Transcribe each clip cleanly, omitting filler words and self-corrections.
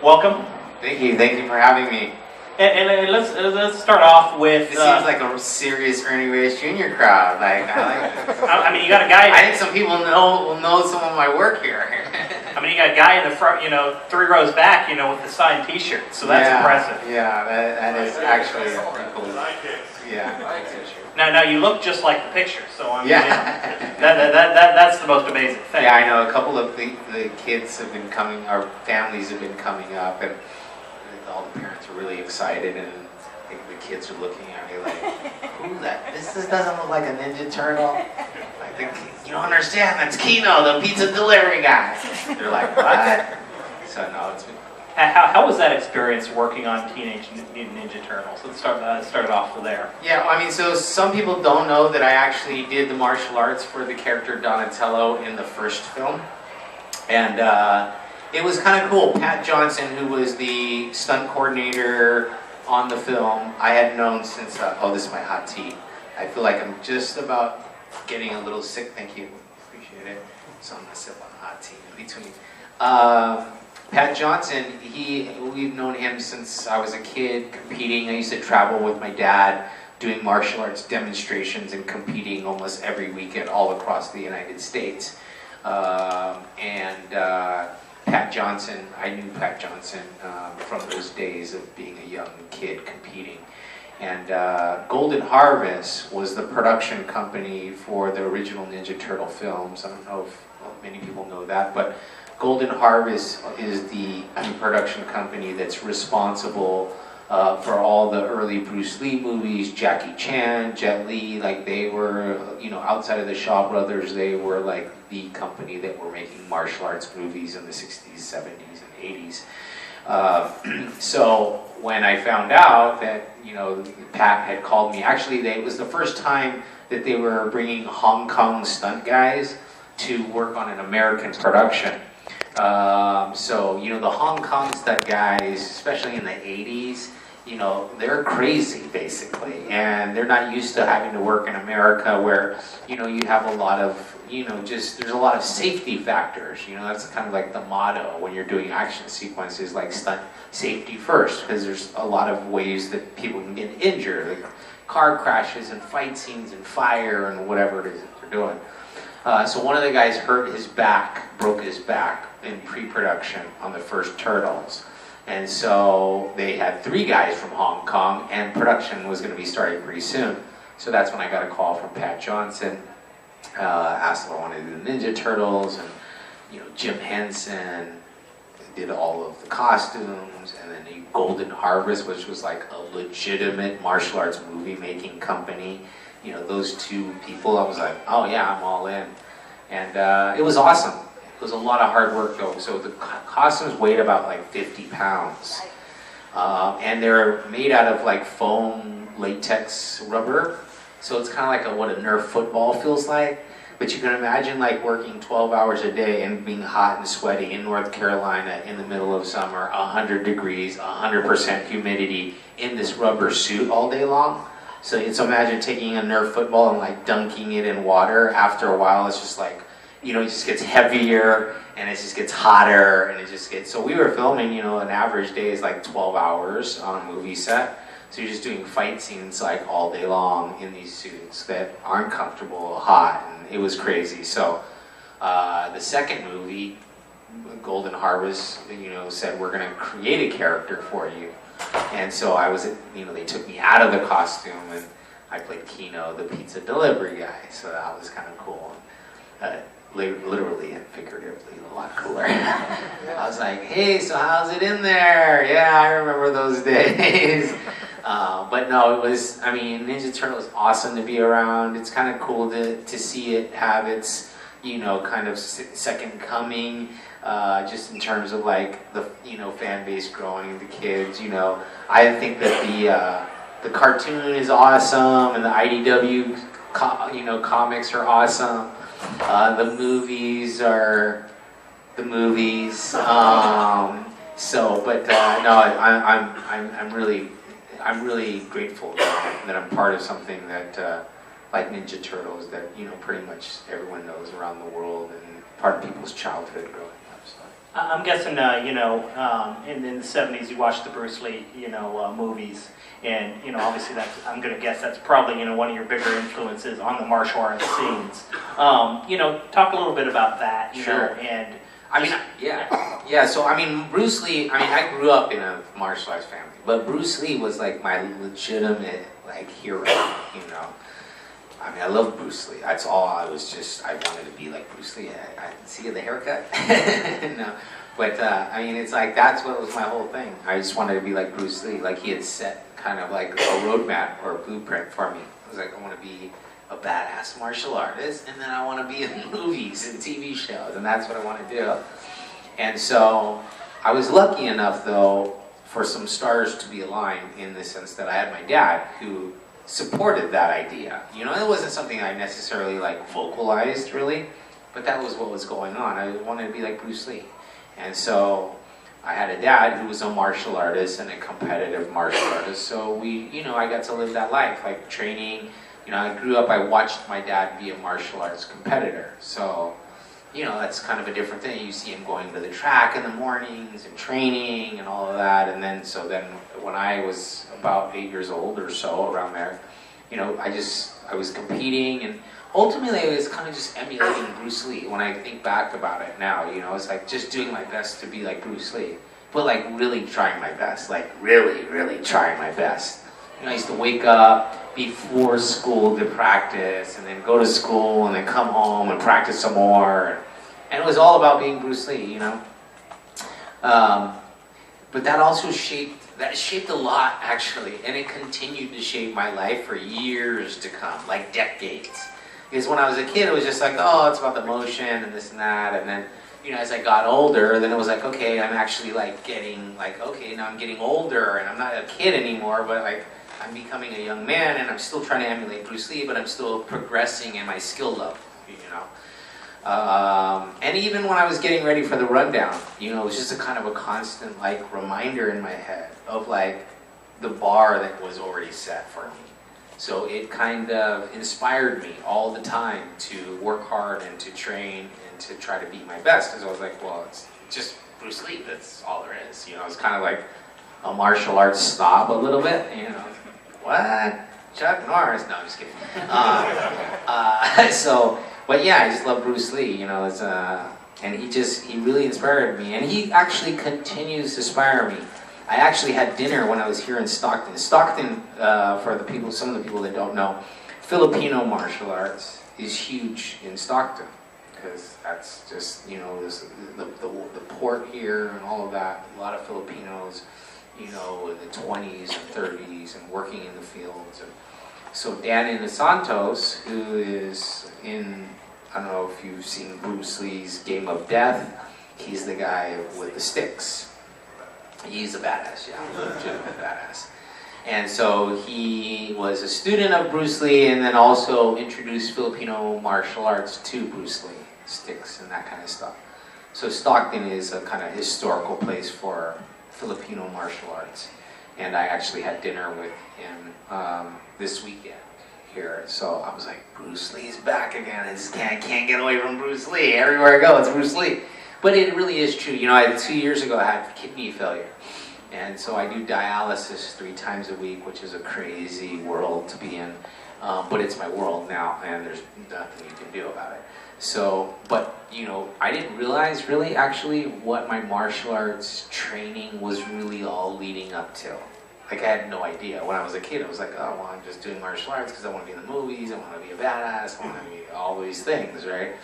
welcome. Thank you for having me. And let's start off with. This seems like a serious Ernie Reyes Jr. crowd. Like I like this. I mean, you got a guy. I think some people will know some of my work here. I mean, you got a guy in the front, 3 rows back, with the signed T-shirt. So that's impressive. Yeah, that is actually cool. Yeah. Now you look just like the picture, so I mean, yeah. that's the most amazing thing. Yeah, I know. A couple of the kids have been coming, our families have been coming up, and all the parents are really excited, and the kids are looking at me like, "Who that? This doesn't look like a Ninja Turtle." Like, you don't understand. That's Kino, the pizza delivery guy. They're like, "What?" So no, it's been. How was that experience working on Teenage Mutant Ninja Turtles? Let's start it off from there. Yeah, I mean, so some people don't know that I actually did the martial arts for the character Donatello in the first film. And it was kind of cool. Pat Johnson, who was the stunt coordinator on the film, I had known since, this is my hot tea. I feel like I'm just about getting a little sick. Thank you, appreciate it. So I'm gonna sip on hot tea in between. Pat Johnson, we've known him since I was a kid competing. I used to travel with my dad doing martial arts demonstrations and competing almost every weekend all across the United States. Pat Johnson, I knew Pat Johnson from those days of being a young kid competing. And Golden Harvest was the production company for the original Ninja Turtle films. I don't know if many people know that, but Golden Harvest is the production company that's responsible for all the early Bruce Lee movies, Jackie Chan, Jet Li. Like they were, outside of the Shaw Brothers, they were like the company that were making martial arts movies in the 60s, 70s, and 80s. So when I found out that, Pat had called me, actually it was the first time that they were bringing Hong Kong stunt guys to work on an American production. So, the Hong Kong stunt guys, especially in the 80s, they're crazy basically, and they're not used to having to work in America where, you have a lot of, there's a lot of safety factors, that's kind of like the motto when you're doing action sequences, like stunt safety first, because there's a lot of ways that people can get injured, like car crashes and fight scenes and fire and whatever it is that they're doing. So one of the guys broke his back in pre-production on the first Turtles. And so they had 3 guys from Hong Kong, and production was going to be starting pretty soon. So that's when I got a call from Pat Johnson, asked if I wanted to do the Ninja Turtles, and Jim Henson did all of the costumes, and then the Golden Harvest, which was like a legitimate martial arts movie making company. Those 2 people, I was like, oh yeah, I'm all in. And it was awesome. It was a lot of hard work though. So the costumes weighed about like 50 pounds. And they're made out of like foam latex rubber. So it's kind of like what a Nerf football feels like. But you can imagine like working 12 hours a day and being hot and sweaty in North Carolina in the middle of summer, 100 degrees, 100% humidity in this rubber suit all day long. So imagine taking a Nerf football and like dunking it in water. After a while, it's just like, it just gets heavier and it just gets hotter and it just gets. So we were filming, an average day is like 12 hours on a movie set. So you're just doing fight scenes like all day long in these suits that aren't comfortable, hot, and it was crazy. So the second movie, Golden Harvest, said we're going to create a character for you. And so they took me out of the costume, and I played Kino, the pizza delivery guy. So that was kind of cool. Literally and figuratively, a lot cooler. I was like, hey, so how's it in there? Yeah, I remember those days. But no, Ninja Turtle is awesome to be around. It's kind of cool to see it have its, kind of second coming. Just in terms of like the fan base growing, the kids, I think that the cartoon is awesome, and the IDW comics are awesome. The movies are the movies. No, I'm really grateful that I'm part of something that like Ninja Turtles that pretty much everyone knows around the world and part of people's childhood growing up. So. I'm guessing, in the 70s you watched the Bruce Lee, movies, and, obviously I'm going to guess that's probably, one of your bigger influences on the martial arts scenes. Talk a little bit about that, Sure. And... Yeah, so, Bruce Lee, I grew up in a martial arts family, but Bruce Lee was, like, my legitimate, like, hero, I love Bruce Lee. That's all I wanted to be like Bruce Lee. I see the haircut? No. But, it's like, that's what was my whole thing. I just wanted to be like Bruce Lee. Like, he had set kind of like a roadmap or a blueprint for me. I was like, I want to be a badass martial artist, and then I want to be in movies and TV shows, and that's what I want to do. And so, I was lucky enough, though, for some stars to be aligned in the sense that I had my dad, who supported that idea. It wasn't something I necessarily like vocalized really, but that was what was going on. I wanted to be like Bruce Lee. And so I had a dad who was a martial artist and a competitive martial artist. So I got to live that life, like training. I grew up, I watched my dad be a martial arts competitor. So, that's kind of a different thing. You see him going to the track in the mornings and training and all of that. And then when I was about 8 years old or so, around there, I was competing, and ultimately I was kind of just emulating Bruce Lee. When I think back about it now, it's like just doing my best to be like Bruce Lee, but like really trying my best, like really, really trying my best. I used to wake up before school to practice, and then go to school, and then come home and practice some more. And it was all about being Bruce Lee, But that also shaped a lot, actually, and it continued to shape my life for years to come, like decades. Because when I was a kid, it was just like, oh, it's about the motion and this and that, and then, as I got older, then it was like, okay, I'm actually like getting, like, okay, now I'm getting older, and I'm not a kid anymore, but like, I'm becoming a young man, and I'm still trying to emulate Bruce Lee, but I'm still progressing in my skill level, And even when I was getting ready for the rundown, it was just a kind of a constant, like, reminder in my head of, like, the bar that was already set for me. So it kind of inspired me all the time to work hard and to train and to try to be my best. Because I was like, well, it's just Bruce Lee, that's all there is. It's kind of like a martial arts snob a little bit, What? Chuck Norris? No, I'm just kidding. But yeah, I just love Bruce Lee, and he really inspired me, and he actually continues to inspire me. I actually had dinner when I was here in Stockton. Stockton, for some of the people that don't know, Filipino martial arts is huge in Stockton, because that's just, the port here and all of that. A lot of Filipinos, in the 20s and 30s and working in the fields. And so Danny Santos, who is in, I don't know if you've seen Bruce Lee's Game of Death, he's the guy with the sticks. He's a badass, yeah, legitimate badass. And so he was a student of Bruce Lee, and then also introduced Filipino martial arts to Bruce Lee, sticks and that kind of stuff. So Stockton is a kind of historical place for Filipino martial arts. And I actually had dinner with him this weekend here. So I was like, Bruce Lee's back again. I just can't get away from Bruce Lee. Everywhere I go, it's Bruce Lee. But it really is true. 2 years ago, I had kidney failure. And so I do dialysis 3 times a week, which is a crazy world to be in. But it's my world now, and there's nothing you can do about it. So, but, I didn't realize really actually what my martial arts training was really all leading up to. Like, I had no idea. When I was a kid, I was like, oh, well, I'm just doing martial arts because I want to be in the movies, I want to be a badass, I want to be all these things, right?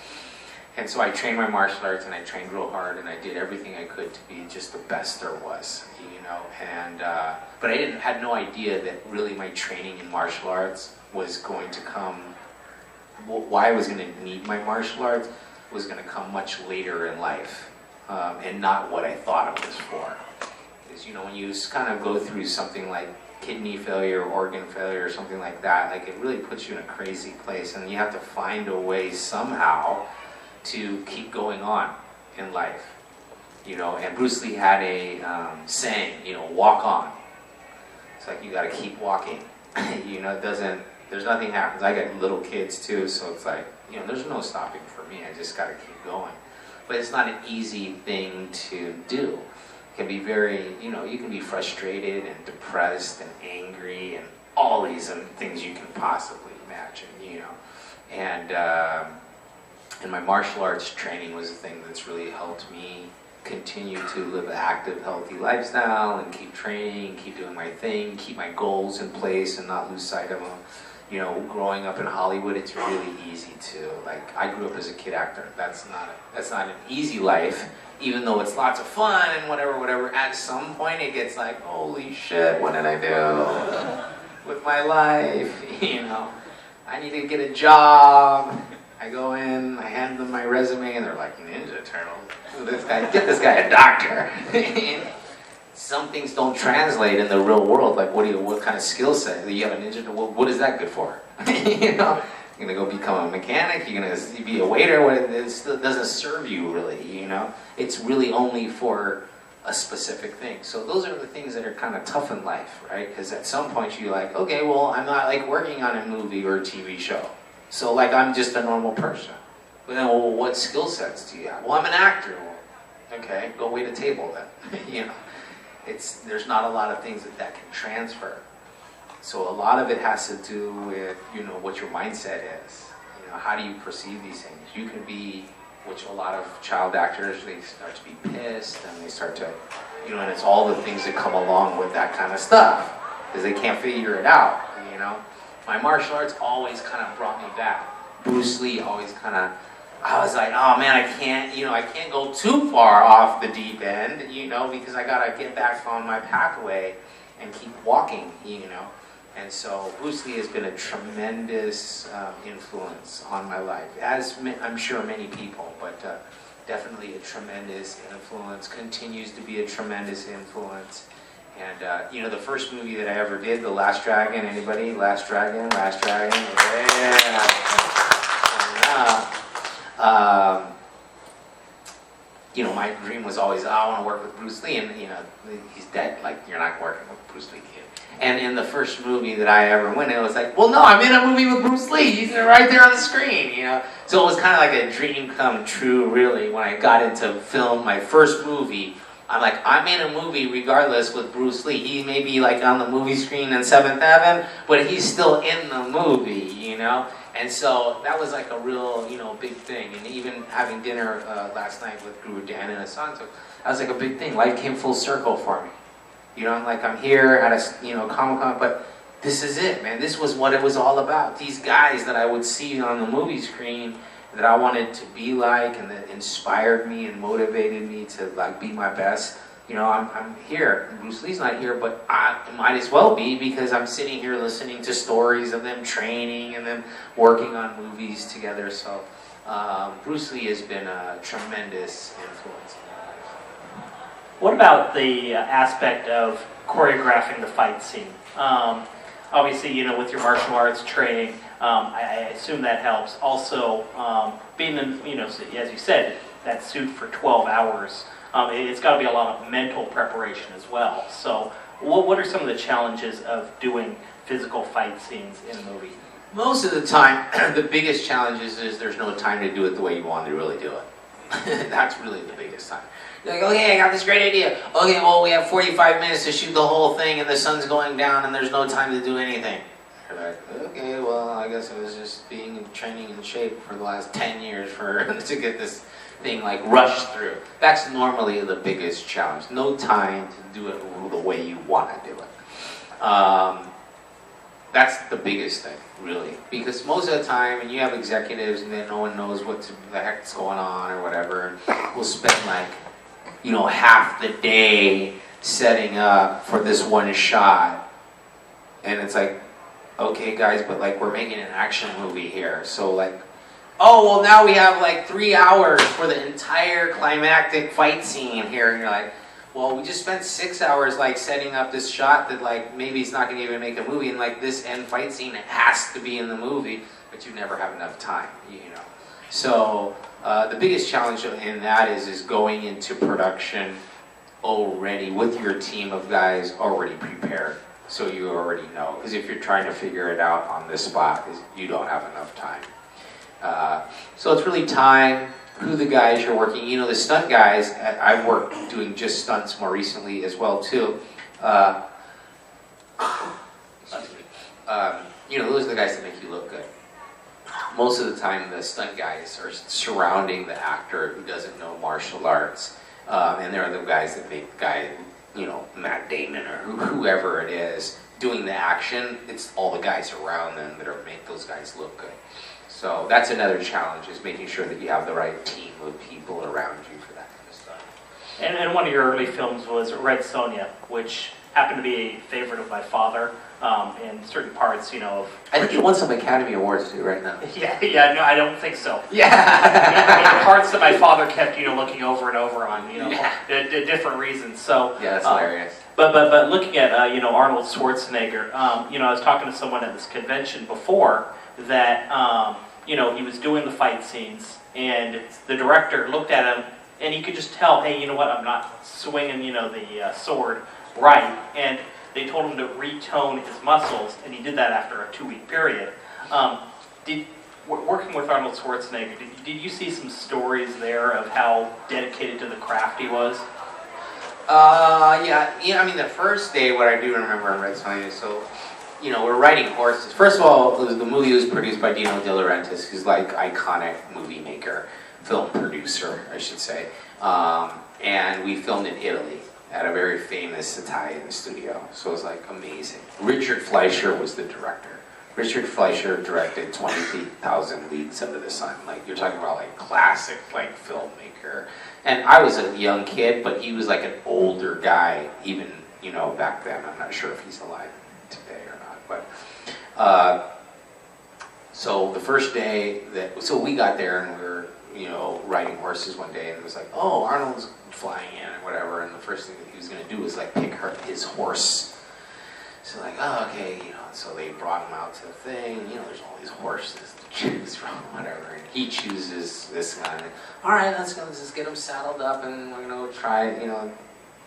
And so I trained my martial arts, and I trained real hard, and I did everything I could to be just the best there was, And but I had no idea that really my training in martial arts was going to come. Why I was going to need my martial arts was going to come much later in life, and not what I thought it was for. Because when you kind of go through something like kidney failure, organ failure, or something like that, like it really puts you in a crazy place, and you have to find a way somehow to keep going on in life, and Bruce Lee had a saying, walk on. It's like you got to keep walking. There's nothing happens. I got little kids too, so it's like, there's no stopping for me. I just got to keep going. but it's not an easy thing to do. It can be very, you know, you can be frustrated and depressed and angry and all these things you can possibly imagine, you know. And my martial arts training was a thing that's really helped me continue to live an active, healthy lifestyle and keep training, keep doing my thing, keep my goals in place and not lose sight of them. You know, growing up in Hollywood, it's really easy to, like, I grew up as a kid actor. That's not an easy life, even though it's lots of fun and whatever. At some point, it gets like, holy shit, what did I do with my life? You know, I need to get a job. I go in, I hand them my resume, and they're like, Ninja Turtles? This guy, get this guy a doctor. Some things don't translate in the real world. Like, what kind of skill set? You have a ninja. What is that good for? You know, you're gonna go become a mechanic. You're gonna be a waiter. It still doesn't serve you really. You know, it's really only for a specific thing. So those are the things that are kind of tough in life, right? Because at some point you're like, okay, well, I'm not like working on a movie or a TV show. So like I'm just a normal person. But then, well, what skill sets do you have? Well, I'm an actor. Well, okay, go wait a table then. You know. There's not a lot of things that can transfer. So a lot of it has to do with, you know, what your mindset is. You know, how do you perceive these things? You can be, which a lot of child actors, they start to be pissed and they start to, you know, and it's all the things that come along with that kind of stuff because they can't figure it out, you know. My martial arts always kind of brought me back. Bruce Lee always kind of, I was like, oh man, I can't go too far off the deep end, you know, because I gotta get back on my pathway and keep walking, you know. And so Bruce Lee has been a tremendous influence on my life, as I'm sure many people, but definitely a tremendous influence, continues to be a tremendous influence. And you know, the first movie that I ever did, The Last Dragon, anybody? Last Dragon, yeah. And, you know, my dream was always, oh, I want to work with Bruce Lee, and you know, he's dead. Like, you're not working with Bruce Lee, kid. And in the first movie that I ever went, it was like, well, no, I'm in a movie with Bruce Lee. He's right there on the screen, you know. So it was kind of like a dream come true, really, when I got into film my first movie. I'm like, I'm in a movie regardless with Bruce Lee. He may be like on the movie screen in 7th Avenue, but he's still in the movie, you know. And so that was like a real, you know, big thing. And even having dinner last night with Guru Dan and Asante, that was like a big thing. Life came full circle for me. You know, I'm like, I'm here at a, you know, Comic-Con, but this is it, man. This was what it was all about. These guys that I would see on the movie screen that I wanted to be like and that inspired me and motivated me to like be my best. You know, I'm here. Bruce Lee's not here, but I might as well be because I'm sitting here listening to stories of them training and them working on movies together. So Bruce Lee has been a tremendous influence in my life. What about the aspect of choreographing the fight scene? Obviously, you know, with your martial arts training, I assume that helps. Also, being in, you know, as you said, that suit for 12 hours, it's got to be a lot of mental preparation as well. So, what are some of the challenges of doing physical fight scenes in a movie? Most of the time, the biggest challenge is there's no time to do it the way you want to really do it. That's really the biggest time. You're like, okay, I got this great idea. Okay, well, we have 45 minutes to shoot the whole thing and the sun's going down and there's no time to do anything. You're like, okay, well, I guess it was just being in training in shape for the last 10 years to get this thing like rushed through. That's normally the biggest challenge. No time to do it the way you want to do it. That's the biggest thing, really. Because most of the time, and you have executives and then no one knows what the heck's going on or whatever, we'll spend like, you know, half the day setting up for this one shot. And it's like, okay guys, but like we're making an action movie here. So like, oh, well now we have like 3 hours for the entire climactic fight scene here. And you're like, well, we just spent 6 hours like setting up this shot that like maybe it's not gonna even make a movie, and like this end fight scene has to be in the movie, but you never have enough time, you know. So the biggest challenge in that is going into production already with your team of guys already prepared, so you already know. Because if you're trying to figure it out on the spot, you don't have enough time. So it's really time, who the guys you're working. You know, the stunt guys. I've worked doing just stunts more recently as well too. You know, those are the guys that make you look good. Most of the time, the stunt guys are surrounding the actor who doesn't know martial arts, and they're the guys that make the guy, you know, Matt Damon or whoever it is doing the action. It's all the guys around them that are make those guys look good. So that's another challenge, is making sure that you have the right team of people around you for that kind of stuff. And one of your early films was Red Sonja, which happened to be a favorite of my father. In certain parts, you know. I think it won some Academy Awards too, right now. Yeah, no, I don't think so. Yeah. I mean, parts that my father kept, you know, looking over and over on, you know, different reasons. So yeah, that's hilarious. But looking at, you know, Arnold Schwarzenegger, you know, I was talking to someone at this convention before that, you know, he was doing the fight scenes, and the director looked at him, and he could just tell, hey, you know what, I'm not swinging, you know, the sword right, and they told him to retone his muscles, and he did that after a 2-week period. Working with Arnold Schwarzenegger, did you see some stories there of how dedicated to the craft he was? Yeah. I mean, the first day, what I do remember in Red Sonja, so, you know, we're riding horses. First of all, the movie was produced by Dino De Laurentiis, who's like iconic movie maker, film producer, I should say. And we filmed in Italy at a very famous Italian studio. So it was like amazing. Richard Fleischer was the director. Richard Fleischer directed 20,000 Leagues Under the Sun. Like, you're talking about like classic like filmmaker. And I was a young kid, but he was like an older guy, even, you know, back then. I'm not sure if he's alive today or not. But so the first day so we got there and we were, you know, riding horses one day, and it was like, oh, Arnold's flying in or whatever, and the first thing that he was going to do was like pick his horse. So like, oh, okay, you know, so they brought him out to the thing, and, you know, there's all these horses to choose from, whatever, and he chooses this guy. All right, let's just get him saddled up, and we're going to try, you know,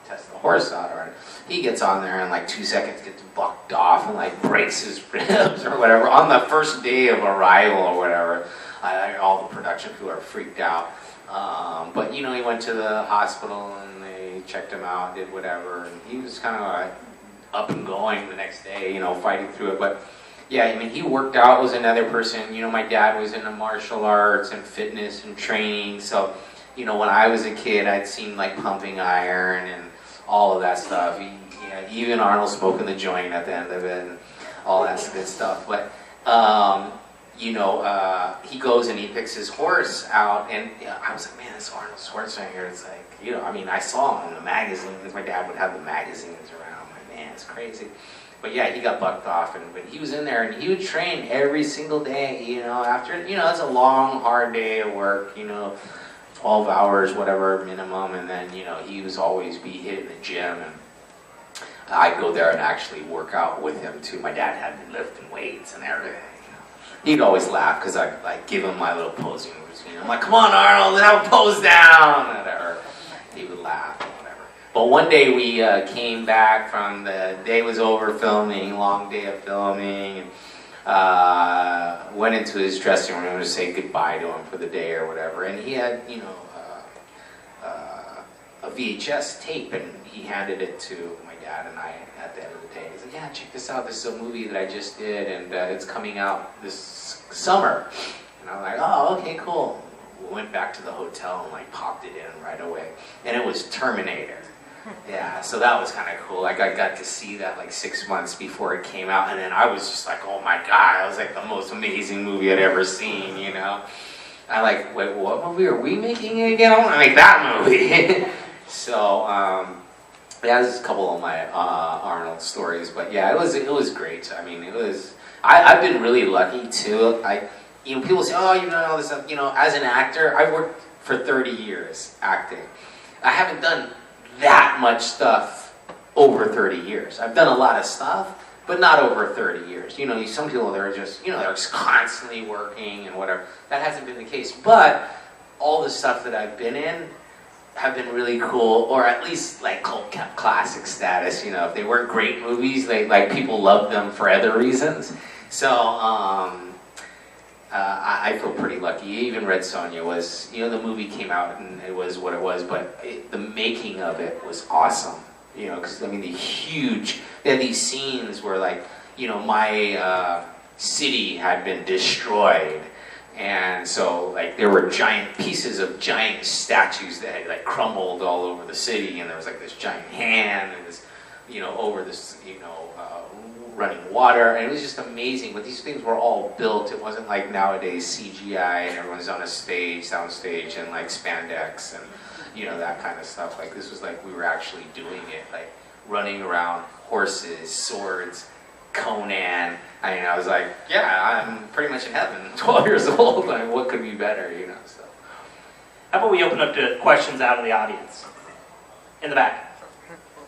test the horse out. All right. He gets on there, and like 2 seconds gets bucked off and like breaks his ribs or whatever on the first day of arrival or whatever. All the production people are freaked out. But, you know, he went to the hospital and they checked him out, did whatever, and he was kind of up and going the next day, you know, fighting through it. But, yeah, I mean, he worked out, was another person. You know, my dad was into martial arts and fitness and training. So, you know, when I was a kid, I'd seen, like, pumping iron and all of that stuff. Even Arnold smoking the joint at the end of it and all that good stuff. But, you know, he goes and he picks his horse out, and I was like, man, this Arnold Schwarzenegger. It's like, you know, I mean, I saw him in the magazines. My dad would have the magazines around. I'm like, man, it's crazy. But yeah, he got bucked off, but he was in there, and he would train every single day, you know, after, you know, it's a long, hard day of work, you know, 12 hours, whatever, minimum, and then, you know, he was always be hitting the gym, and I'd go there and actually work out with him, too. My dad had me lifting weights and everything. He'd always laugh because I'd like give him my little posing routine. I'm like, come on, Arnold, have a pose down, whatever. He would laugh or whatever. But one day we came back from the day was over filming, long day of filming, and went into his dressing room to say goodbye to him for the day or whatever. And he had, you know, a VHS tape, and he handed it to my dad and I at the end of the day. He's like, yeah, check this out. This is a movie that I just did, and it's coming out this summer. And I'm like, oh, okay, cool. We went back to the hotel and like popped it in right away. And it was Terminator. Yeah, so that was kind of cool. Like, I got to see that like 6 months before it came out, and then I was just like, oh my God, it was like the most amazing movie I'd ever seen, you know? I like, wait, what movie are we making again? I want to make that movie. So, yeah, there's a couple of my Arnold stories, but yeah, it was great. I mean, I've been really lucky too. You know, people say, oh, you've done all this stuff. You know, as an actor, I've worked for 30 years acting. I haven't done that much stuff over 30 years. I've done a lot of stuff, but not over 30 years. You know, some people, they're just, you know, they're just constantly working and whatever. That hasn't been the case, but all the stuff that I've been in have been really cool, or at least like cult classic status. You know, if they weren't great movies, like people love them for other reasons. So I feel pretty lucky. Even read Sonja was, the movie came out and it was what it was, but the making of it was awesome. Because I mean, they had these scenes where like, my city had been destroyed. And so, like, there were giant pieces of giant statues that had, like, crumbled all over the city, and there was, like, this giant hand, and this, over this, running water, and it was just amazing. But these things were all built. It wasn't like nowadays CGI, and everyone's on a soundstage, and, like, spandex, and, that kind of stuff. Like, this was like we were actually doing it, like, running around, horses, swords, Conan. I mean, I was like, yeah, I'm pretty much in heaven. 12 years old. I mean, what could be better, So. How about we open up to questions out of the audience? In the back.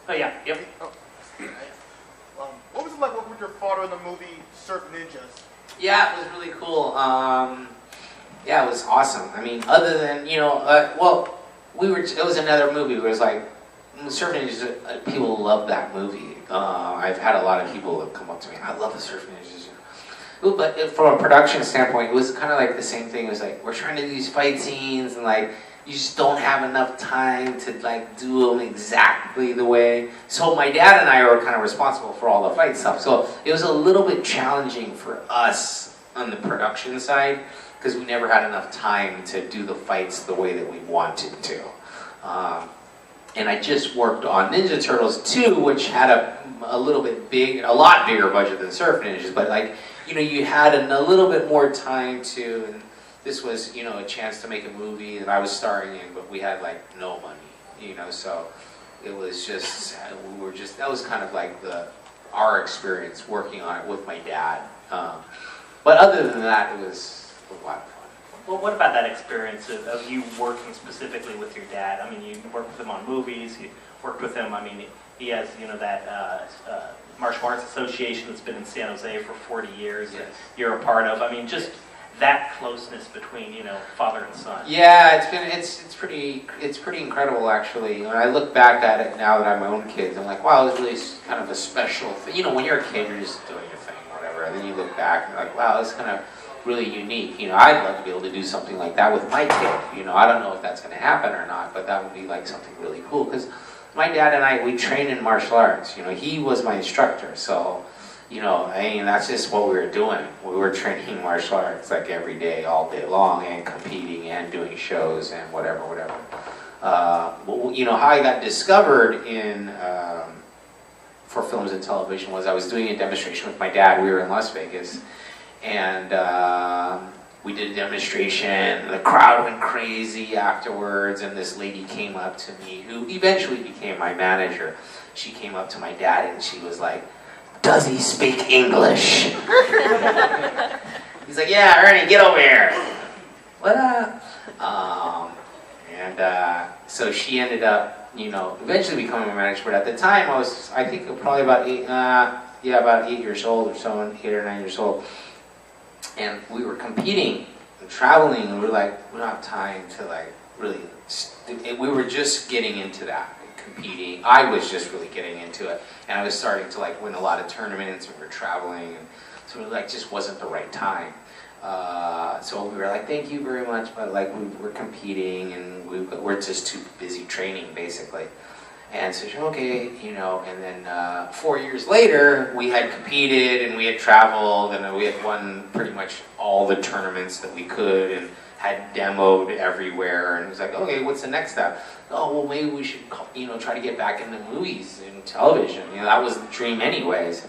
Oh, yeah. Yep. What was it like working with your father in the movie Surf Ninjas? Yeah, it was really cool. Yeah, it was awesome. I mean, other than, it was another movie where it was like, Surf Ninjas, people love that movie. I've had a lot of people that come up to me, I love the Surf Ninjas. But from a production standpoint, it was kind of like the same thing. It was like, we're trying to do these fight scenes, and like, you just don't have enough time to like do them exactly the way. So my dad and I were kind of responsible for all the fight stuff. So it was a little bit challenging for us on the production side, because we never had enough time to do the fights the way that we wanted to. And I just worked on Ninja Turtles 2, which had a lot bigger budget than Surf Ninjas, but like, you had a little bit more time to, and this was, a chance to make a movie that I was starring in, but we had like no money, so it was just, that was kind of like our experience working on it with my dad. But other than that, it was a lot of fun. Well, what about that experience of you working specifically with your dad? I mean, you worked with him on movies, you worked with him, I mean, he has, that martial arts association that's been in San Jose for 40 years that you're a part of. I mean, just that closeness between, father and son. Yeah, it's pretty incredible, actually. When I look back at it now that I have my own kids, I'm like, wow, it was really kind of a special thing. When you're a kid, you're just doing your thing, whatever, and then you look back and you're like, wow, it's kind of really unique. I'd love to be able to do something like that with my kid. I don't know if that's going to happen or not, but that would be like something really cool, because my dad and I, we trained in martial arts. He was my instructor, so, that's just what we were doing. We were training martial arts like every day, all day long, and competing and doing shows and whatever. How I got discovered for films and television was I was doing a demonstration with my dad. We were in Las Vegas, and we did a demonstration. The crowd went crazy afterwards, and this lady came up to me, who eventually became my manager. She came up to my dad and she was like, "Does he speak English?" He's like, "Yeah, Ernie, get over here." What up? So she ended up, eventually becoming my manager. But at the time, I think probably about 8 years old or so, 8 or 9 years old. And we were competing and traveling, and we were like, we don't have time to like really. We were just getting into that, competing. I was just really getting into it, and I was starting to like win a lot of tournaments, and we were traveling, and so it like just wasn't the right time. So we were like, thank you very much, but like we're competing, and we're just too busy training, basically. And so she said, okay, and then 4 years later, we had competed, and we had traveled, and we had won pretty much all the tournaments that we could, and had demoed everywhere, and it was like, okay, what's the next step? Oh, well, maybe we should, try to get back into movies and television. That was the dream anyways.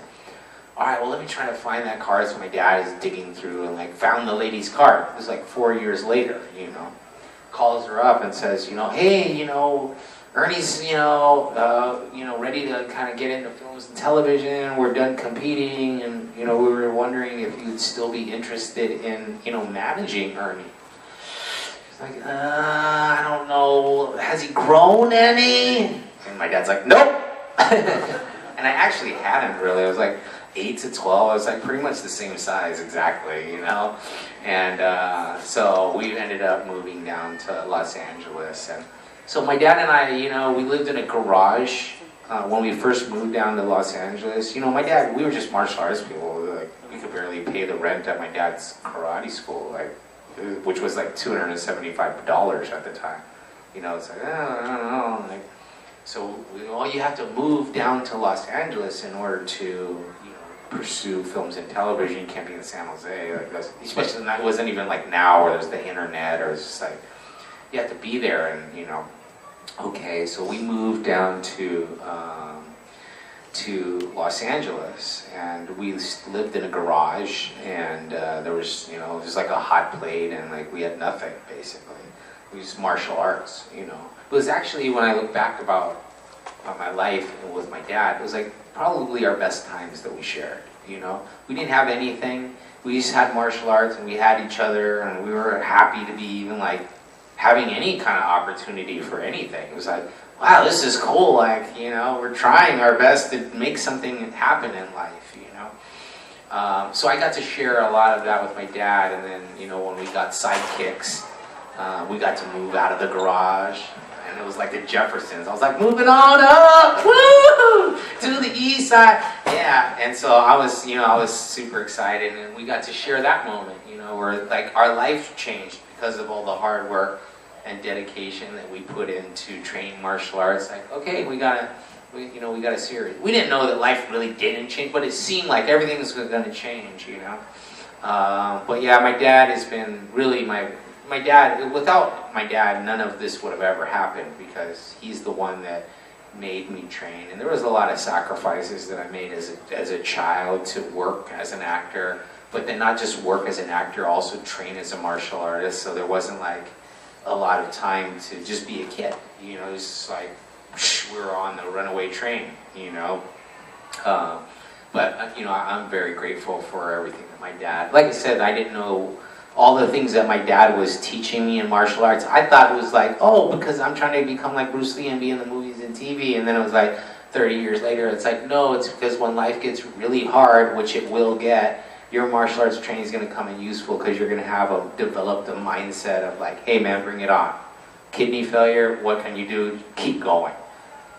All right, well, let me try to find that card. So my dad is digging through and like found the lady's card. It was like 4 years later, calls her up and says, hey, Ernie's, ready to kind of get into films and television. We're done competing, and, we were wondering if you'd still be interested in, managing Ernie. She's like, I don't know. Has he grown any? And my dad's like, nope. And I actually hadn't really. I was like 8 to 12. I was like pretty much the same size exactly, And so we ended up moving down to Los Angeles, and so my dad and I, we lived in a garage when we first moved down to Los Angeles. My dad, we were just martial arts people. We could barely pay the rent at my dad's karate school, like, which was like $275 at the time. You know, it's like, I don't know. Like, so you have to move down to Los Angeles in order to, you know, pursue films and television. You can't be in San Jose, like that's, especially that wasn't even like now where there's the internet, or it's just like you have to be there, and you know. Okay, so we moved down to Los Angeles, and we lived in a garage, and there was, you know, just like a hot plate, and like we had nothing basically. We used martial arts, you know. It was actually, when I look back about my life and with my dad, it was like probably our best times that we shared, you know. We didn't have anything. We just had martial arts, and we had each other, and we were happy to be even like having any kind of opportunity for anything. It was like, wow, this is cool, like, you know, we're trying our best to make something happen in life, you know. So I got to share a lot of that with my dad, and then, you know, when we got sidekicks, we got to move out of the garage, and it was like the Jeffersons. I was like, moving on up, woo, to the east side, yeah. And so I was, you know, I was super excited, and we got to share that moment, you know, where like our life changed because of all the hard work and dedication that we put into training martial arts. Like, okay, we got a series. We didn't know that life really didn't change, but it seemed like everything was going to change, you know. But yeah, my dad has been really my dad. Without my dad, none of this would have ever happened, because he's the one that made me train. And there was a lot of sacrifices that I made as a child to work as an actor, but then not just work as an actor, also train as a martial artist. So there wasn't like a lot of time to just be a kid, you know. It's just like we were on the runaway train, you know. But you know, I'm very grateful for everything that my dad. Like I said, I didn't know all the things that my dad was teaching me in martial arts. I thought it was like, oh, because I'm trying to become like Bruce Lee and be in the movies and TV. And then it was like 30 years later, it's like, no, it's because when life gets really hard, which it will get, your martial arts training is going to come in useful, because you're going to have developed a mindset of like, hey man, bring it on. Kidney failure, what can you do? Keep going.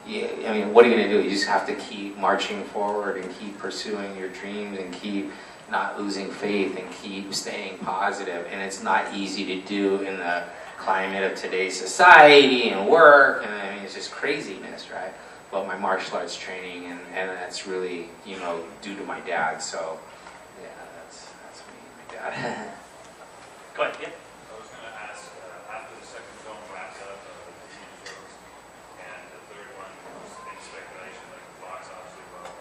Yeah, I mean, what are you going to do? You just have to keep marching forward and keep pursuing your dreams and keep not losing faith and keep staying positive. And it's not easy to do in the climate of today's society and work, and I mean, it's just craziness, right? But my martial arts training, and that's really, you know, due to my dad. So yeah, that's me, my dad. Go ahead, yeah. I was going to ask, after the second film wraps up, the Teenage Turtles, and the third one was in speculation, like the box office as well,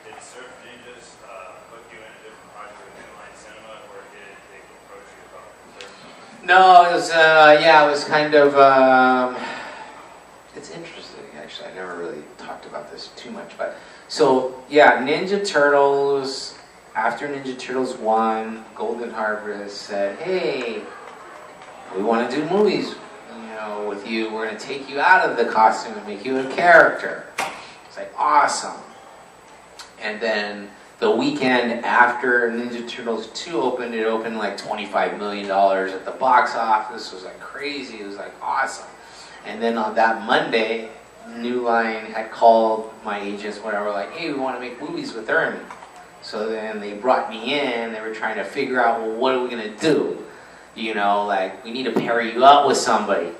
did Surf Ninjas put you in a different project with New Line Cinema, or did they approach you about the third film? No, it was, yeah, it was kind of, it's interesting, actually. I never really talked about this too much, but, so, yeah, Ninja Turtles, after Ninja Turtles 1, Golden Harvest said, hey, we want to do movies, you know, with you. We're going to take you out of the costume and make you a character. It's like, awesome. And then the weekend after Ninja Turtles 2 opened, it opened like $25 million at the box office. It was like crazy. It was like awesome. And then on that Monday, New Line had called my agents, whatever, like, hey, we want to make movies with Ernie. So then they brought me in. They were trying to figure out, well, what are we going to do? You know, like, we need to pair you up with somebody.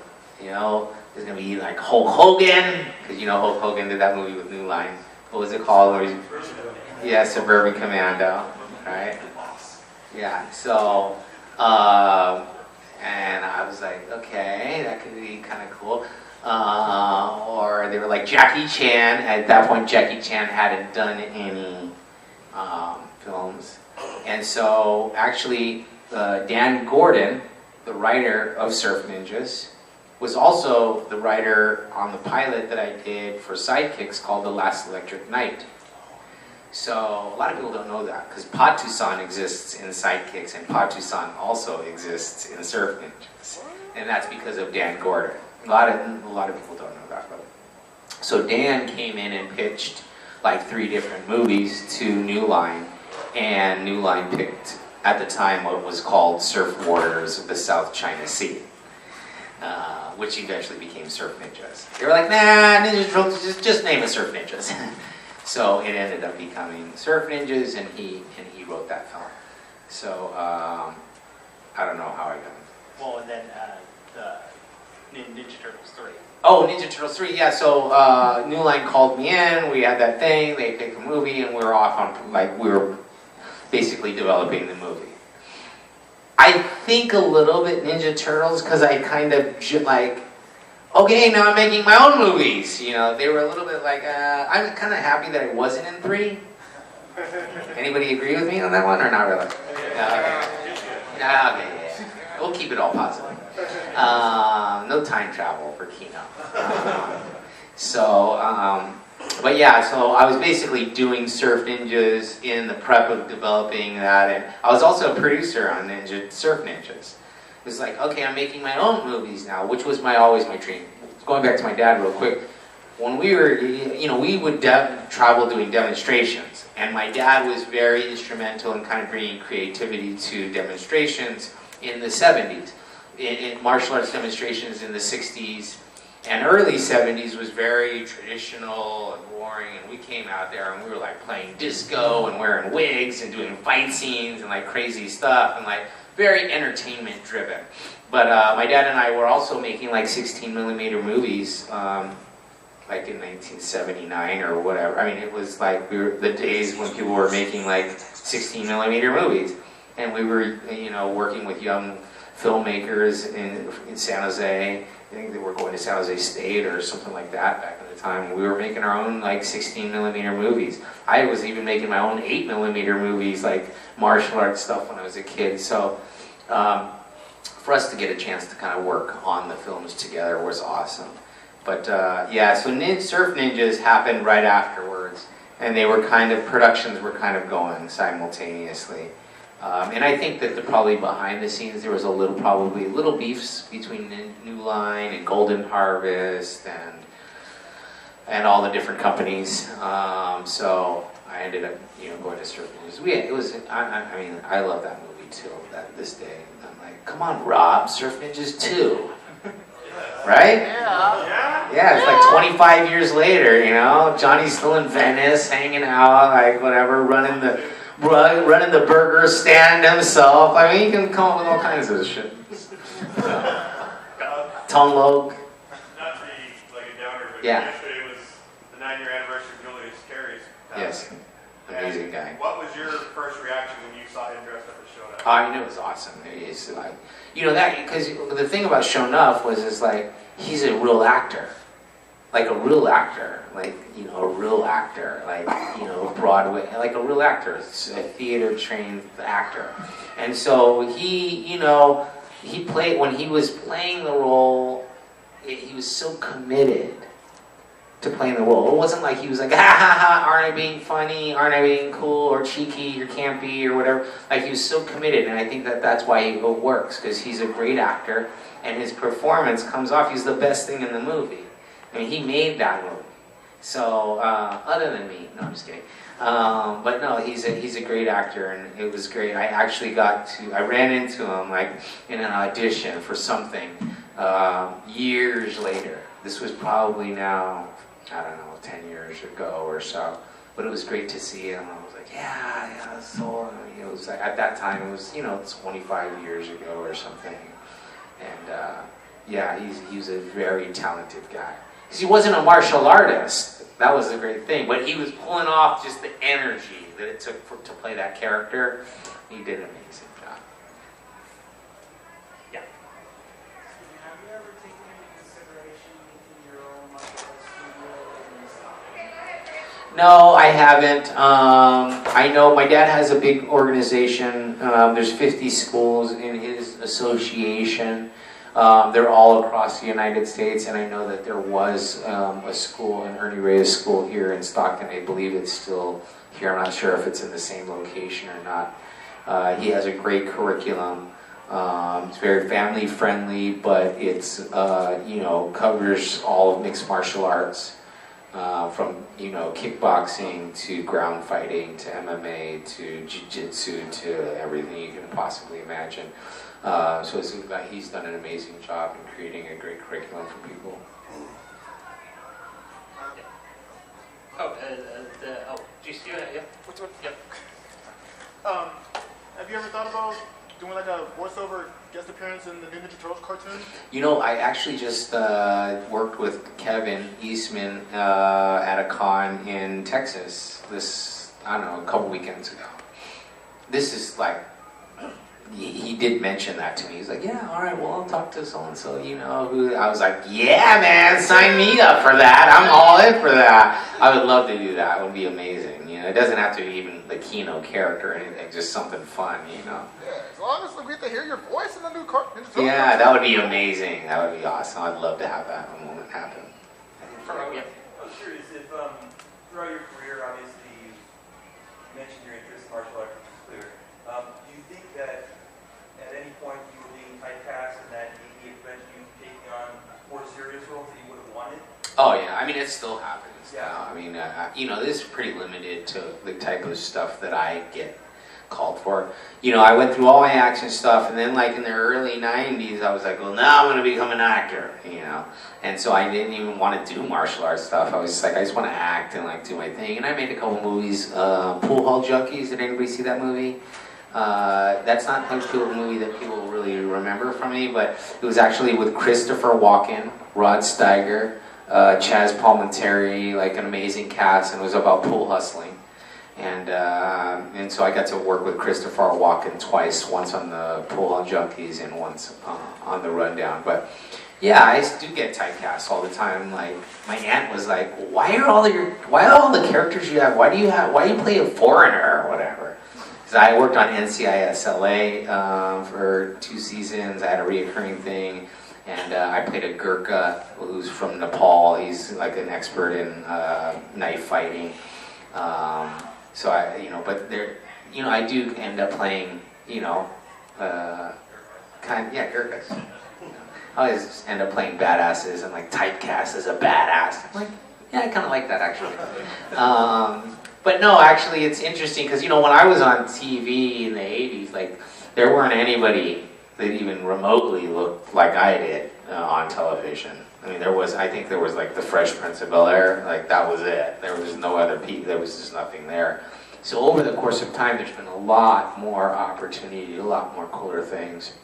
You know, there's going to be like Hulk Hogan, because you know Hulk Hogan did that movie with New Line. What was it called? Yeah, Suburban Commando, right? Yeah, so, and I was like, okay, that could be kind of cool. Or they were like Jackie Chan. At that point, Jackie Chan hadn't done any films. And so, actually, Dan Gordon, the writer of Surf Ninjas, was also the writer on the pilot that I did for Sidekicks called The Last Electric Night. So a lot of people don't know that, because Pod Tucson exists in Sidekicks, and Pod Tucson also exists in Surf Ninjas, and that's because of Dan Gordon. A lot of people don't know that. But so Dan came in and pitched like 3 different movies to New Line, and New Line picked at the time what was called Surf Warriors of the South China Sea, which eventually became Surf Ninjas. They were like, nah, Ninja Turtles, just name it Surf Ninjas. So it ended up becoming Surf Ninjas, and he wrote that film. So I don't know how I got it. Well, and then the Ninja Turtles 3. Oh, Ninja Turtles 3, yeah, so New Line called me in, we had that thing, they picked a movie, and we were off on, like, we were basically developing the movie. I think a little bit Ninja Turtles, because I kind of, like, okay, now I'm making my own movies, you know, they were a little bit like, I'm kind of happy that I wasn't in 3. Anybody agree with me on that one, or not really? Okay. Yeah. We'll keep it all positive. No time travel for Kino. But yeah, so I was basically doing Surf Ninjas in the prep of developing that, and I was also a producer on Surf Ninjas. It was like, okay, I'm making my own movies now, which was always my dream. Going back to my dad real quick, when we were, you know, we would travel doing demonstrations, and my dad was very instrumental in kind of bringing creativity to demonstrations in the 70s. In martial arts demonstrations in the 60s and early 70s was very traditional and boring, and we came out there and we were like playing disco and wearing wigs and doing fight scenes and like crazy stuff and like very entertainment driven. But my dad and I were also making like 16mm movies like in 1979 or whatever. I mean, it was like the days when people were making like 16mm movies, and we were, you know, working with young filmmakers in San Jose. I think they were going to San Jose State or something like that back in the time. We were making our own like 16mm movies. I was even making my own 8mm movies, like martial arts stuff when I was a kid. So for us to get a chance to kind of work on the films together was awesome. But yeah, so Surf Ninjas happened right afterwards, and they were kind of, productions were kind of going simultaneously. And I think that probably behind the scenes there was probably little beefs between New Line and Golden Harvest and all the different companies. So I ended up, you know, going to Surf Ninjas. I mean, I love that movie too. This day, I'm like, come on, Rob, Surf Ninjas 2, right? Yeah, it's like 25 years later. You know, Johnny's still in Venice, hanging out, like whatever, running the burger stand himself. I mean, you can come up with all kinds of shit. Tom Logue. Not to be like a downer, but Yeah. yesterday was the 9-year anniversary of Julius Carey's passing. Yes, amazing guy. What was your first reaction when you saw him dressed up as Shonuff? I knew it was awesome. It's like, you know, that, because the thing about Shonuff was, it's like, he's a real actor. Like a real actor, like, you know, a real actor, like, you know, Broadway, like a real actor, a theater-trained actor. And so he, you know, when he was playing the role, he was so committed to playing the role. It wasn't like he was like, ha ha ha, aren't I being funny, aren't I being cool, or cheeky, or campy, or whatever. Like, he was so committed, and I think that's why it works, because he's a great actor, and his performance comes off, he's the best thing in the movie. I mean, he made that movie. So, other than me, no, I'm just kidding. But no, he's a great actor, and it was great. I actually I ran into him like in an audition for something years later. This was probably now, I don't know, 10 years ago or so. But it was great to see him. I was like, yeah. So, you know, it was like, at that time, it was, you know, 25 years ago or something. And yeah, he's a very talented guy. Because he wasn't a martial artist. That was the great thing. But he was pulling off just the energy that it took to play that character. He did an amazing job. Yeah. Have you ever taken into consideration making your own martial arts studio in Stockton? No, I haven't. I know my dad has a big organization. There's 50 schools in his association. They're all across the United States, and I know that there was a school, an Ernie Reyes school here in Stockton. I believe it's still here. I'm not sure if it's in the same location or not. He has a great curriculum. It's very family friendly, but it's you know, covers all of mixed martial arts, from, you know, kickboxing to ground fighting to MMA to jiu-jitsu to everything you can possibly imagine. So he's done an amazing job in creating a great curriculum for people. Do you see that? Yep. Which one? Yep. Have you ever thought about doing like a voiceover guest appearance in the new Ninja Turtles cartoon? You know, I actually just worked with Kevin Eastman at a con in Texas this, I don't know, a couple weekends ago. This is like, he did mention that to me. He's like, yeah, all right, well, I'll talk to so-and-so, you know, who. I was like, yeah, man, sign me up for that. I'm all in for that. I would love to do that. It would be amazing. You know, it doesn't have to be even the Kino character or anything, just something fun, you know. Yeah, as long as we get to hear your voice in the new Ninja Turtles. Yeah, that would be amazing. That would be awesome. I'd love to have that moment happen. Yeah. I was curious if, throughout your career, obviously, you mentioned your interest in martial arts, which is clear. Do you think that at any point you were being typecast and that maybe it prevented you from taking on more serious roles that you would have wanted? Oh yeah, I mean it still happens Yeah. now. I mean, you know, this is pretty limited to the type of stuff that I get called for. You know, I went through all my action stuff, and then like in the early '90s, I was like, well, now I'm going to become an actor. You know, and so I didn't even want to do martial arts stuff. I was just like, I just want to act and like do my thing. And I made a couple movies. Pool Hall Junkies. Did anybody see that movie? That's not a movie that people really remember from me, but it was actually with Christopher Walken, Rod Steiger, Chaz Palminteri, like an amazing cast, and it was about pool hustling. And so I got to work with Christopher Walken twice, once on the Pool Hall Junkies and once on the Rundown. But yeah, I do get typecast all the time. Like my aunt was like, "Why are all the characters you have? Why do you play a foreigner or whatever?" Because I worked on NCIS LA for 2 seasons. I had a reoccurring thing. And I played a Gurkha who's from Nepal. He's like an expert in knife fighting. So I, you know, but there, you know, I do end up playing, you know, Gurkhas. I always end up playing badasses and like typecast as a badass. I'm like, yeah, I kind of like that actually. But no, actually, it's interesting because you know when I was on TV in the '80s, like there weren't anybody that even remotely looked like I did on television. I mean, I think there was like the Fresh Prince of Bel-Air, like that was it. There was no other people, there was just nothing there. So over the course of time, there's been a lot more opportunity, a lot more cooler things.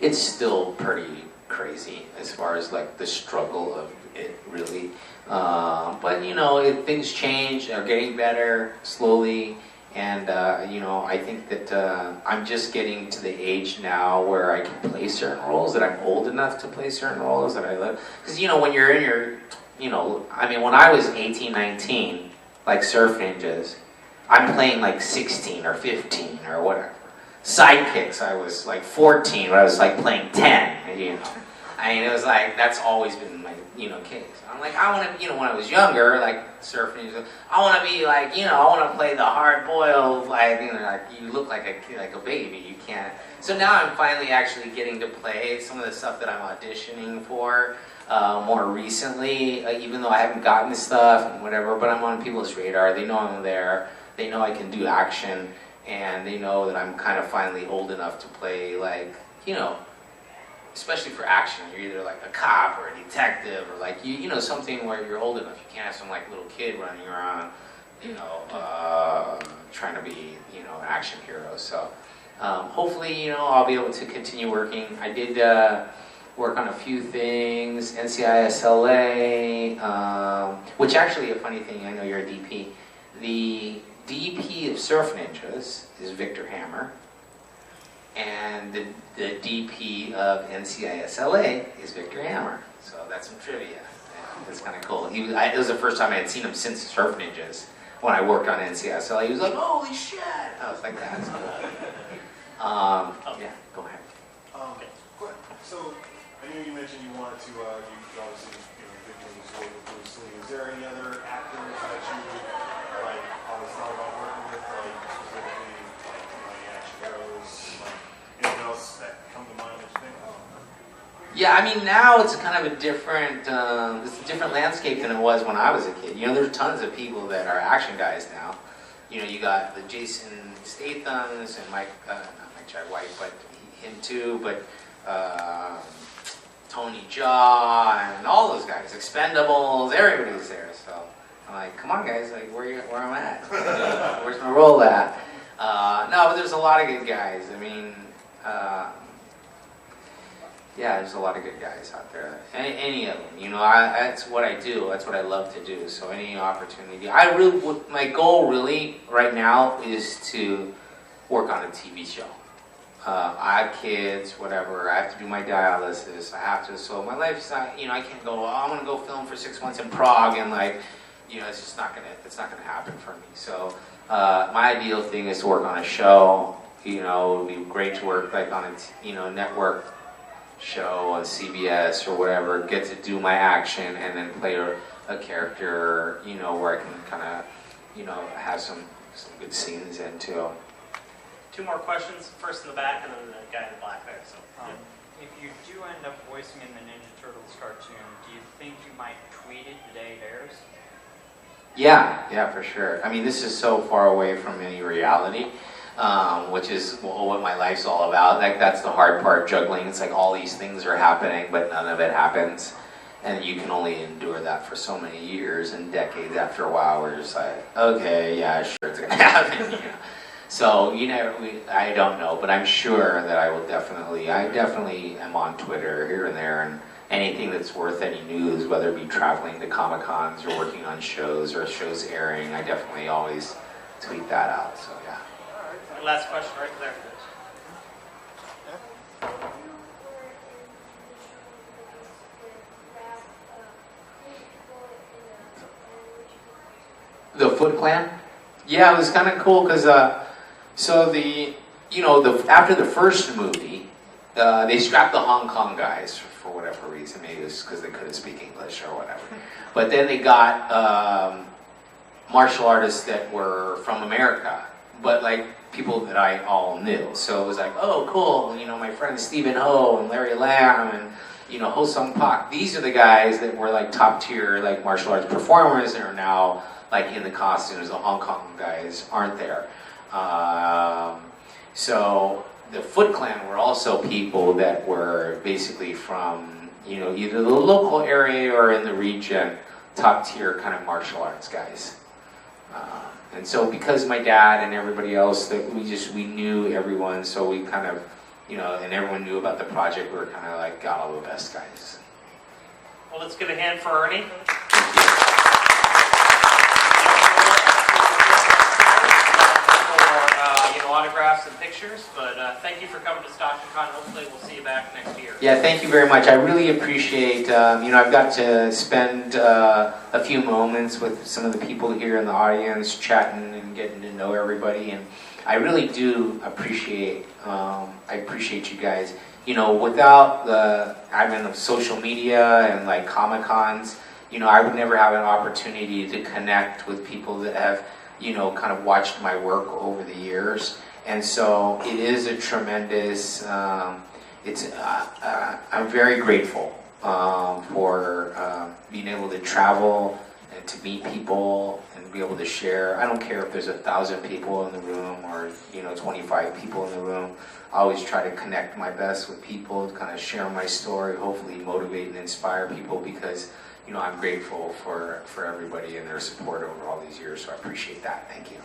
It's still pretty crazy as far as like the struggle of it really. But you know, things change, they're getting better slowly. And, you know, I think that I'm just getting to the age now where I can play certain roles, that I'm old enough to play certain roles that I live. Because, you know, when you're in your, you know, I mean, when I was 18, 19, like Surf Ninjas, I'm playing like 16 or 15 or whatever. Sidekicks, I was like 14, but I was like playing 10, you know. I mean, it was like, that's always been my, you know, case. I'm like, I want to, you know, when I was younger, like surfing, I want to be like, you know, I want to play the hard-boiled, like, you know, like you look like a baby, you can't. So now I'm finally actually getting to play some of the stuff that I'm auditioning for more recently, even though I haven't gotten the stuff and whatever, but I'm on people's radar. They know I'm there. They know I can do action, and they know that I'm kind of finally old enough to play, like, you know, especially for action, you're either like a cop or a detective or like, you know, something where you're old enough. You can't have some like little kid running around, you know, trying to be, you know, an action hero. So hopefully, you know, I'll be able to continue working. I did work on a few things, NCIS LA, which actually a funny thing, I know you're a DP. The DP of Surf Ninjas is Victor Hammer. And the DP of NCIS LA is Victor Hammer. So that's some trivia. Yeah, that's kind of cool. It was the first time I had seen him since Surf Ninjas. When I worked on NCIS LA, he was like, holy shit! I was like, that's cool. Yeah, go ahead. So, I know you mentioned you wanted to, you obviously, you know, big movies with Bruce Lee. Is there any other actors that you, like, always thought about working with, like, specifically, like action heroes, like, anything else that come to mind that you think, oh? Yeah, I mean, now it's kind of a different, it's a different landscape than it was when I was a kid. You know, there's tons of people that are action guys now. You know, you got the Jason Stathams and not Mike Jai White, but him too, but Tony Jaa and all those guys, Expendables, everybody's there. So I'm like, come on guys, like where I'm at? Where's my role at? No, but there's a lot of good guys. I mean, yeah, there's a lot of good guys out there. Any of them, you know. That's what I do. That's what I love to do. So any opportunity, my goal really right now is to work on a TV show. I have kids, whatever. I have to do my dialysis. I have to. So my life's not, you know, I can't go. Oh, I'm gonna go film for 6 months in Prague and like, you know, it's just not gonna. It's not gonna happen for me. So my ideal thing is to work on a show. You know, it would be great to work like on a network show on CBS or whatever. Get to do my action and then play a character. You know, where I can kind of, you know, have some good scenes in too. 2 more questions. First in the back, and then the guy in the black there. So. If you do end up voicing in the Ninja Turtles cartoon, do you think you might tweet it the day it airs? Yeah, for sure. I mean, this is so far away from any reality, which is what my life's all about. Like, that's the hard part, juggling. It's like all these things are happening, but none of it happens. And you can only endure that for so many years and decades. After a while, we're just like, okay, yeah, sure, it's going to happen. You know? So, you know, I don't know, but I'm sure that I definitely am on Twitter here and there, and anything that's worth any news, whether it be traveling to Comic-Cons or working on shows or shows airing, I definitely always tweet that out, so yeah. And last question right there. The Foot Clan? Yeah, it was kind of cool because, after the first movie, they strapped the Hong Kong guys for whatever reason. Maybe it was because they couldn't speak English or whatever. But then they got martial artists that were from America, but like people that I all knew. So it was like, oh, cool. You know, my friends Stephen Ho and Larry Lamb and, you know, Ho Sung Pak. These are the guys that were like top tier like martial arts performers and are now like in the costumes. The Hong Kong guys aren't there. So the Foot Clan were also people that were basically from, you know, either the local area or in the region, top tier kind of martial arts guys. And so because my dad and everybody else, that we knew everyone, so we kind of, you know, and everyone knew about the project, we were kind of like got all the best guys. Well, let's give a hand for Ernie. Autographs and pictures, but thank you for coming to StocktonCon. Hopefully we'll see you back next year. Yeah, thank you very much. I really appreciate, I've got to spend a few moments with some of the people here in the audience, chatting and getting to know everybody, and I really do appreciate, you guys. You know, without the advent of social media and like Comic-Cons, you know, I would never have an opportunity to connect with people that have, you know, kind of watched my work over the years. And so it is a tremendous, I'm very grateful for being able to travel and to meet people and be able to share. I don't care if there's 1,000 people in the room or, you know, 25 people in the room. I always try to connect my best with people, kind of share my story, hopefully motivate and inspire people because, you know, I'm grateful for everybody and their support over all these years, so I appreciate that. Thank you.